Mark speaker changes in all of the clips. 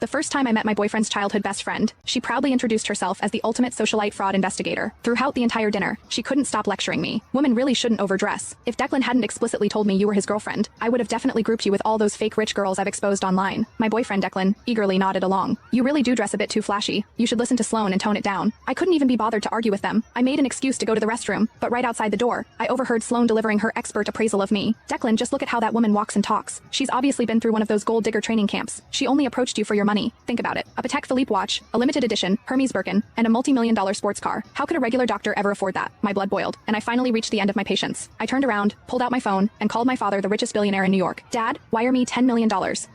Speaker 1: The first time I met my boyfriend's childhood best friend, she proudly introduced herself as the ultimate socialite fraud investigator. Throughout the entire dinner, she couldn't stop lecturing me. Women really shouldn't overdress. If Declan hadn't explicitly told me you were his girlfriend, I would have definitely grouped you with all those fake rich girls I've exposed online. My boyfriend Declan eagerly nodded along. You really do dress a bit too flashy. You should listen to Sloane and tone it down. I couldn't even be bothered to argue with them. I made an excuse to go to the restroom, but right outside the door, I overheard Sloane delivering her expert appraisal of me. Declan, just look at how that woman walks and talks. She's obviously been through one of those gold digger training camps. She only approached you for your money. Think about it. A Patek Philippe watch, a limited edition Hermes Birkin, and a multi-million-dollar sports car. How could a regular doctor ever afford that? My blood boiled, and I finally reached the end of my patience. I turned around, pulled out my phone, and called my father the richest billionaire in New York. Dad, wire me $10 million.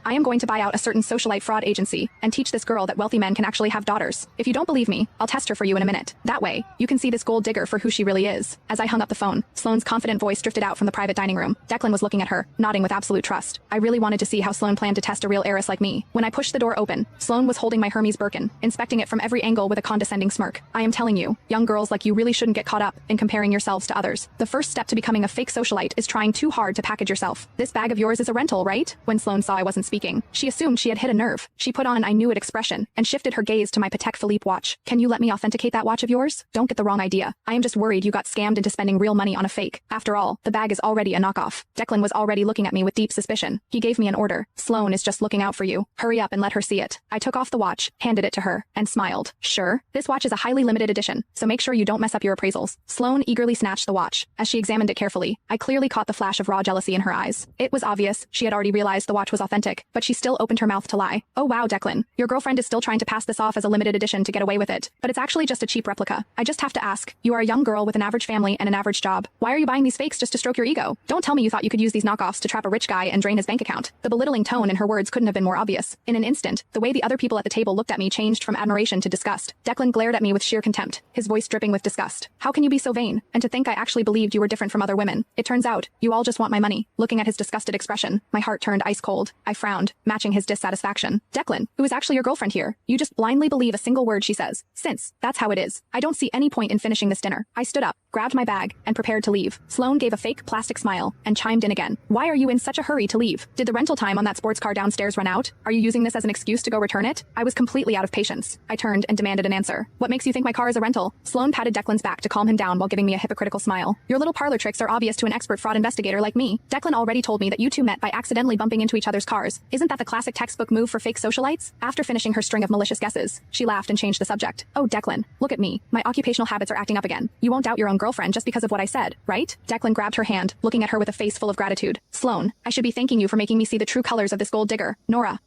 Speaker 1: I am going to buy out a certain socialite fraud agency and teach this girl that wealthy men can actually have daughters. If you don't believe me, I'll test her for you in a minute. That way, you can see this gold digger for who she really is. As I hung up the phone, Sloane's confident voice drifted out from the private dining room. Declan was looking at her, nodding with absolute trust. I really wanted to see how Sloane planned to test a real heiress like me. When I pushed the door open, Sloane was holding my Hermes Birkin, inspecting it from every angle with a condescending smirk. I am telling you, young girls like you really shouldn't get caught up in comparing yourselves to others. The first step to becoming a fake socialite is trying too hard to package yourself. This bag of yours is a rental, right? When Sloane saw I wasn't speaking, she assumed she had hit a nerve. She put on an I knew it expression and shifted her gaze to my Patek Philippe watch. Can you let me authenticate that watch of yours? Don't get the wrong idea. I am just worried you got scammed into spending real money on a fake. After all, the bag is already a knockoff. Declan was already looking at me with deep suspicion. He gave me an order. Sloane is just looking out for you. Hurry up and let her see it. I took off the watch, handed it to her, and smiled. Sure, this watch is a highly limited edition, so make sure you don't mess up your appraisals. Sloane eagerly snatched the watch. As she examined it carefully, I clearly caught the flash of raw jealousy in her eyes. It was obvious she had already realized the watch was authentic, but she still opened her mouth to lie. Oh wow, Declan, your girlfriend is still trying to pass this off as a limited edition to get away with it, but it's actually just a cheap replica. I just have to ask, you are a young girl with an average family and an average job. Why are you buying these fakes just to stroke your ego? Don't tell me you thought you could use these knockoffs to trap a rich guy and drain his bank account. The belittling tone in her words couldn't have been more obvious. In an instant, the way the other people at the table looked at me changed from admiration to disgust. Declan glared at me with sheer contempt, his voice dripping with disgust. How can you be so vain? And to think I actually believed you were different from other women. It turns out, you all just want my money. Looking at his disgusted expression, my heart turned ice cold. I frowned, matching his dissatisfaction. Declan, who is actually your girlfriend here, you just blindly believe a single word she says. Since that's how it is, I don't see any point in finishing this dinner. I stood up, grabbed my bag, and prepared to leave. Sloane gave a fake plastic smile and chimed in again. Why are you in such a hurry to leave? Did the rental time on that sports car downstairs run out? Are you using this as an excuse to go return it? I was completely out of patience. I turned and demanded an answer. What makes you think my car is a rental? Sloane patted Declan's back to calm him down while giving me a hypocritical smile. Your little parlor tricks are obvious to an expert fraud investigator like me. Declan already told me that you two met by accidentally bumping into each other's cars. Isn't that the classic textbook move for fake socialites? After finishing her string of malicious guesses, she laughed and changed the subject. Oh, Declan, look at me. My occupational habits are acting up again. You won't doubt your own girlfriend just because of what I said, right? Declan grabbed her hand, looking at her with a face full of gratitude. Sloane, I should be thanking you for making me see the true colors of this gold digger. Nora.